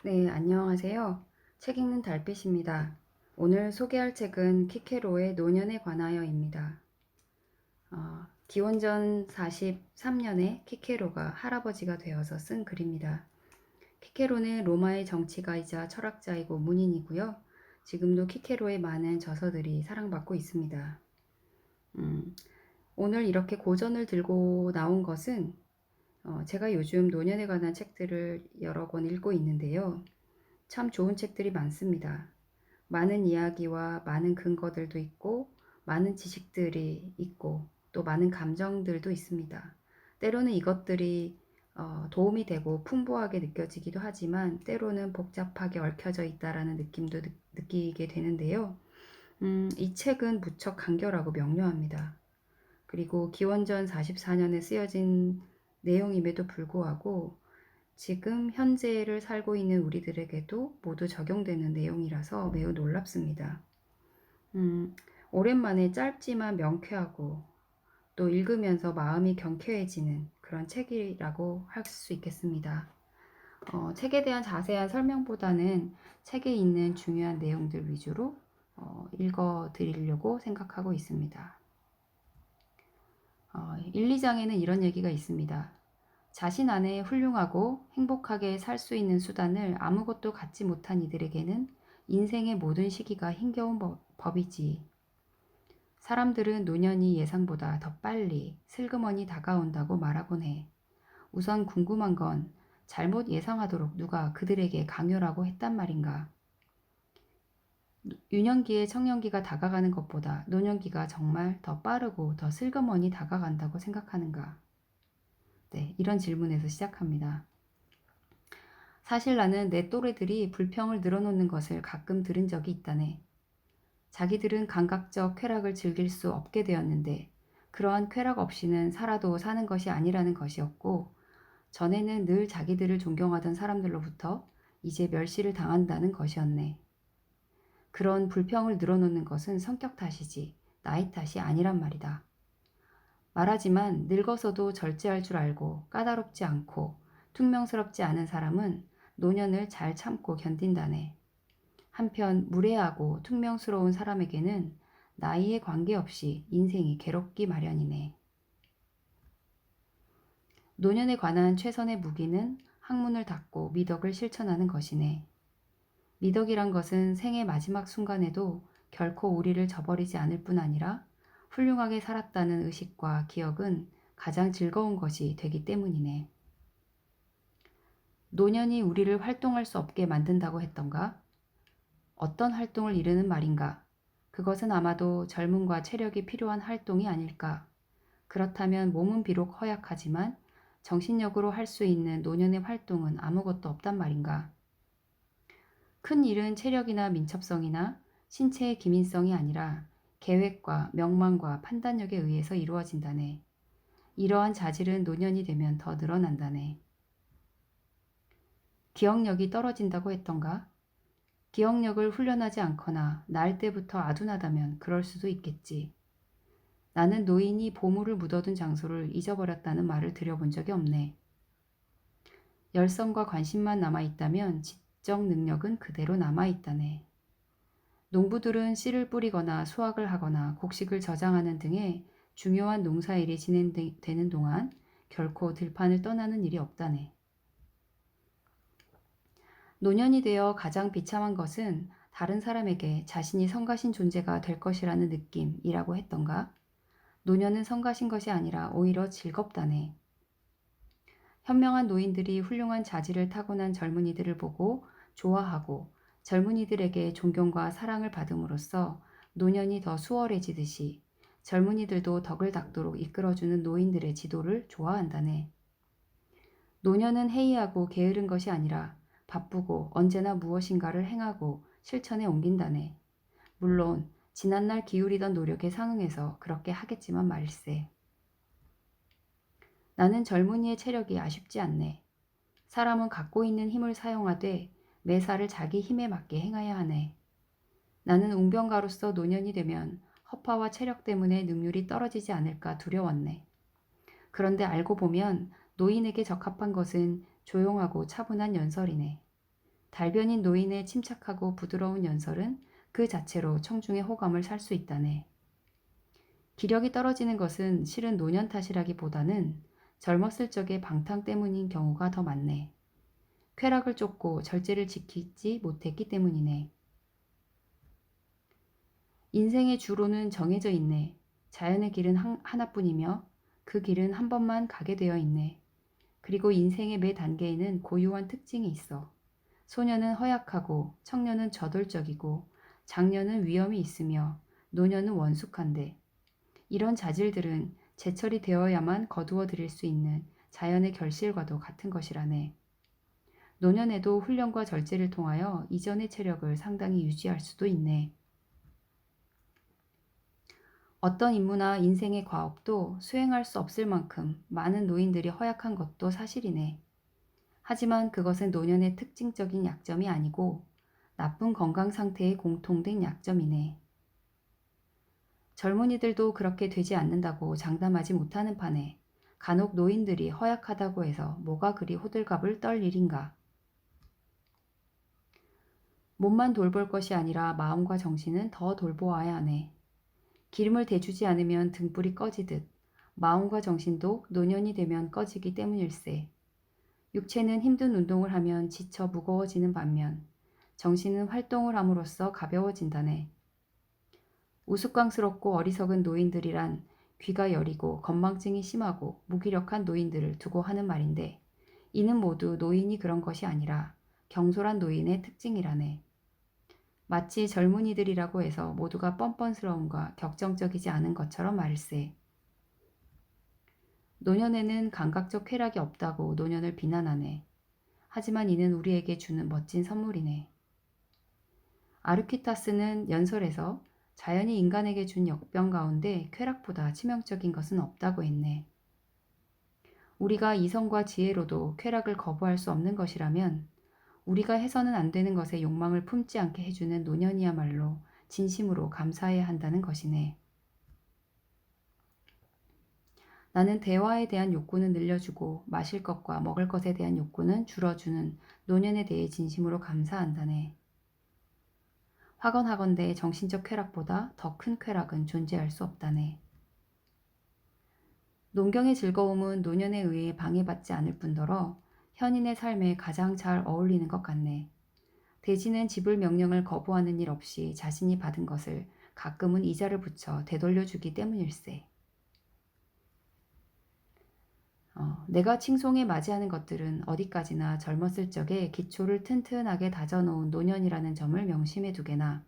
네, 안녕하세요. 책 읽는 달빛입니다. 오늘 소개할 책은 키케로의 노년에 관하여입니다. 기원전 43년에 키케로가 할아버지가 되어서 쓴 글입니다. 키케로는 로마의 정치가이자 철학자이고 문인이고요. 지금도 키케로의 많은 저서들이 사랑받고 있습니다. 음, 오늘 이렇게 고전을 들고 나온 것은 제가 요즘 노년에 관한 책들을 여러 권 읽고 있는데요. 참 좋은 책들이 많습니다. 많은 이야기와 많은 근거들도 있고, 많은 지식들이 있고, 또 많은 감정들도 있습니다. 때로는 이것들이 도움이 되고 풍부하게 느껴지기도 하지만, 때로는 복잡하게 얽혀져 있다라는 느낌도 느끼게 되는데요. 이 책은 무척 간결하고 명료합니다. 그리고 기원전 44년에 쓰여진 내용임에도 불구하고, 지금 현재를 살고 있는 우리들에게도 모두 적용되는 내용이라서 매우 놀랍습니다. 음, 오랜만에 짧지만 명쾌하고 또 읽으면서 마음이 경쾌해지는 그런 책이라고 할 수 있겠습니다. 책에 대한 자세한 설명보다는 책에 있는 중요한 내용들 위주로 읽어 드리려고 생각하고 있습니다. 1, 2장에는 이런 얘기가 있습니다. 자신 안에 훌륭하고 행복하게 살 수 있는 수단을 아무것도 갖지 못한 이들에게는 인생의 모든 시기가 힘겨운 법이지. 사람들은 노년이 예상보다 더 빨리 슬그머니 다가온다고 말하곤 해. 우선 궁금한 건 잘못 예상하도록 누가 그들에게 강요라고 했단 말인가. 유년기에 청년기가 다가가는 것보다 노년기가 정말 더 빠르고 더 슬그머니 다가간다고 생각하는가. 네, 이런 질문에서 시작합니다. 사실 나는 내 또래들이 불평을 늘어놓는 것을 가끔 들은 적이 있다네. 자기들은 감각적 쾌락을 즐길 수 없게 되었는데 그러한 쾌락 없이는 살아도 사는 것이 아니라는 것이었고, 전에는 늘 자기들을 존경하던 사람들로부터 이제 멸시를 당한다는 것이었네. 그런 불평을 늘어놓는 것은 성격 탓이지 나이 탓이 아니란 말이다. 말하지만 늙어서도 절제할 줄 알고 까다롭지 않고 퉁명스럽지 않은 사람은 노년을 잘 참고 견딘다네. 한편 무례하고 퉁명스러운 사람에게는 나이에 관계없이 인생이 괴롭기 마련이네. 노년에 관한 최선의 무기는 학문을 닫고 미덕을 실천하는 것이네. 미덕이란 것은 생의 마지막 순간에도 결코 우리를 저버리지 않을 뿐 아니라 훌륭하게 살았다는 의식과 기억은 가장 즐거운 것이 되기 때문이네. 노년이 우리를 활동할 수 없게 만든다고 했던가? 어떤 활동을 이르는 말인가? 그것은 아마도 젊음과 체력이 필요한 활동이 아닐까? 그렇다면 몸은 비록 허약하지만 정신력으로 할 수 있는 노년의 활동은 아무것도 없단 말인가? 큰 일은 체력이나 민첩성이나 신체의 기민성이 아니라 계획과 명망과 판단력에 의해서 이루어진다네. 이러한 자질은 노년이 되면 더 늘어난다네. 기억력이 떨어진다고 했던가? 기억력을 훈련하지 않거나 날 때부터 아둔하다면 그럴 수도 있겠지. 나는 노인이 보물을 묻어둔 장소를 잊어버렸다는 말을 들여본 적이 없네. 열성과 관심만 남아있다면 지적 능력은 그대로 남아있다네. 농부들은 씨를 뿌리거나 수확을 하거나 곡식을 저장하는 등의 중요한 농사일이 진행되는 동안 결코 들판을 떠나는 일이 없다네. 노년이 되어 가장 비참한 것은 다른 사람에게 자신이 성가신 존재가 될 것이라는 느낌이라고 했던가? 노년은 성가신 것이 아니라 오히려 즐겁다네. 현명한 노인들이 훌륭한 자질을 타고난 젊은이들을 보고 좋아하고 젊은이들에게 존경과 사랑을 받음으로써 노년이 더 수월해지듯이 젊은이들도 덕을 닦도록 이끌어주는 노인들의 지도를 좋아한다네. 노년은 해이하고 게으른 것이 아니라 바쁘고 언제나 무엇인가를 행하고 실천에 옮긴다네. 물론 지난날 기울이던 노력에 상응해서 그렇게 하겠지만 말세. 나는 젊은이의 체력이 아쉽지 않네. 사람은 갖고 있는 힘을 사용하되 매사를 자기 힘에 맞게 행해야 하네. 나는 웅변가로서 노년이 되면 허파와 체력 때문에 능률이 떨어지지 않을까 두려웠네. 그런데 알고 보면 노인에게 적합한 것은 조용하고 차분한 연설이네. 달변인 노인의 침착하고 부드러운 연설은 그 자체로 청중의 호감을 살 수 있다네. 기력이 떨어지는 것은 실은 노년 탓이라기보다는 젊었을 적의 방탕 때문인 경우가 더 많네. 쾌락을 쫓고 절제를 지키지 못했기 때문이네. 인생의 주로는 정해져 있네. 자연의 길은 하나뿐이며 그 길은 한 번만 가게 되어 있네. 그리고 인생의 매 단계에는 고유한 특징이 있어. 소년은 허약하고 청년은 저돌적이고 장년은 위험이 있으며 노년은 원숙한데 이런 자질들은 제철이 되어야만 거두어 들일 수 있는 자연의 결실과도 같은 것이라네. 노년에도 훈련과 절제를 통하여 이전의 체력을 상당히 유지할 수도 있네. 어떤 임무나 인생의 과업도 수행할 수 없을 만큼 많은 노인들이 허약한 것도 사실이네. 하지만 그것은 노년의 특징적인 약점이 아니고 나쁜 건강 상태의 공통된 약점이네. 젊은이들도 그렇게 되지 않는다고 장담하지 못하는 판에 간혹 노인들이 허약하다고 해서 뭐가 그리 호들갑을 떨 일인가. 몸만 돌볼 것이 아니라 마음과 정신은 더 돌보아야 하네. 기름을 대주지 않으면 등불이 꺼지듯 마음과 정신도 노년이 되면 꺼지기 때문일세. 육체는 힘든 운동을 하면 지쳐 무거워지는 반면 정신은 활동을 함으로써 가벼워진다네. 우스꽝스럽고 어리석은 노인들이란 귀가 여리고 건망증이 심하고 무기력한 노인들을 두고 하는 말인데 이는 모두 노인이 그런 것이 아니라 경솔한 노인의 특징이라네. 마치 젊은이들이라고 해서 모두가 뻔뻔스러움과 격정적이지 않은 것처럼 말일세. 노년에는 감각적 쾌락이 없다고 노년을 비난하네. 하지만 이는 우리에게 주는 멋진 선물이네. 아르퀴타스는 연설에서 자연이 인간에게 준 역병 가운데 쾌락보다 치명적인 것은 없다고 했네. 우리가 이성과 지혜로도 쾌락을 거부할 수 없는 것이라면 우리가 해서는 안 되는 것에 욕망을 품지 않게 해주는 노년이야말로 진심으로 감사해야 한다는 것이네. 나는 대화에 대한 욕구는 늘려주고 마실 것과 먹을 것에 대한 욕구는 줄어주는 노년에 대해 진심으로 감사한다네. 확언하건대 정신적 쾌락보다 더 큰 쾌락은 존재할 수 없다네. 농경의 즐거움은 노년에 의해 방해받지 않을 뿐더러 현인의 삶에 가장 잘 어울리는 것 같네. 대지는 지불 명령을 거부하는 일 없이 자신이 받은 것을 가끔은 이자를 붙여 되돌려주기 때문일세. 내가 칭송에 맞이하는 것들은 어디까지나 젊었을 적에 기초를 튼튼하게 다져놓은 노년이라는 점을 명심해 두게나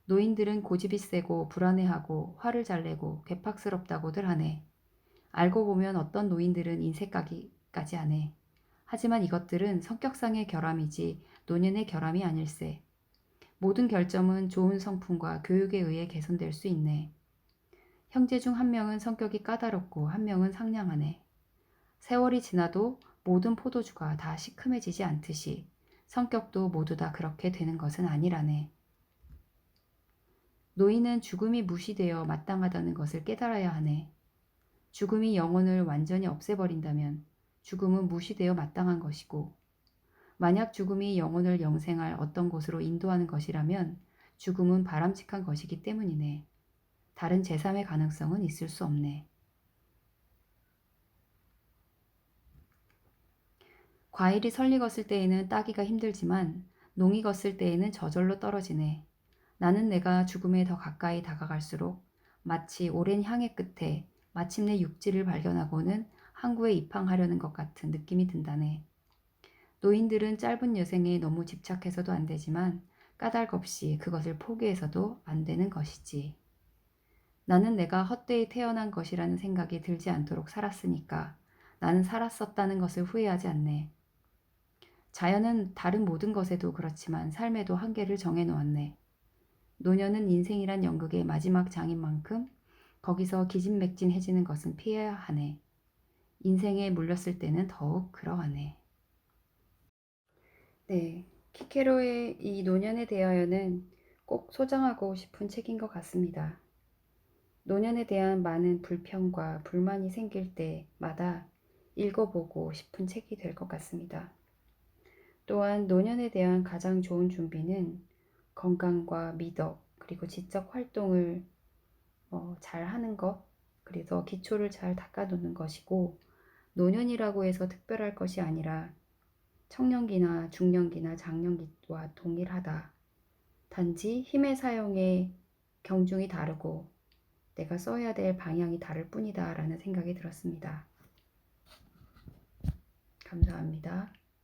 노인들은 고집이 세고 불안해하고 화를 잘 내고 괴팍스럽다고들 하네. 알고 보면 어떤 노인들은 인색까지 하네. 하지만 이것들은 성격상의 결함이지 노년의 결함이 아닐세. 모든 결점은 좋은 성품과 교육에 의해 개선될 수 있네. 형제 중 한 명은 성격이 까다롭고 한 명은 상냥하네. 세월이 지나도 모든 포도주가 다 시큼해지지 않듯이 성격도 모두 다 그렇게 되는 것은 아니라네. 노인은 죽음이 무시되어 마땅하다는 것을 깨달아야 하네. 죽음이 영혼을 완전히 없애버린다면 죽음은 무시되어 마땅한 것이고 만약 죽음이 영혼을 영생할 어떤 곳으로 인도하는 것이라면 죽음은 바람직한 것이기 때문이네. 다른 제3의 가능성은 있을 수 없네. 과일이 설리 걷을 때에는 따기가 힘들지만 농이 걷을 때에는 저절로 떨어지네. 나는 내가 죽음에 더 가까이 다가갈수록 마치 오랜 향해 끝에 마침내 육지를 발견하고는 항구에 입항하려는 것 같은 느낌이 든다네. 노인들은 짧은 여생에 너무 집착해서도 안 되지만 까닭 없이 그것을 포기해서도 안 되는 것이지. 나는 내가 헛되이 태어난 것이라는 생각이 들지 않도록 살았으니까 나는 살았었다는 것을 후회하지 않네. 자연은 다른 모든 것에도 그렇지만 삶에도 한계를 정해놓았네. 노년은 인생이란 연극의 마지막 장인 만큼 거기서 기진맥진해지는 것은 피해야 하네. 인생에 물렸을 때는 더욱 그러하네. 네, 키케로의 이 노년에 대하여는 꼭 소장하고 싶은 책인 것 같습니다. 노년에 대한 많은 불평과 불만이 생길 때마다 읽어보고 싶은 책이 될 것 같습니다. 또한 노년에 대한 가장 좋은 준비는 건강과 미덕, 그리고 지적 활동을 잘 하는 것, 그래서 기초를 잘 닦아두는 것이고, 노년이라고 해서 특별할 것이 아니라 청년기나 중년기나 장년기와 동일하다. 단지 힘의 사용의 경중이 다르고 내가 써야 될 방향이 다를 뿐이다 라는 생각이 들었습니다. 감사합니다.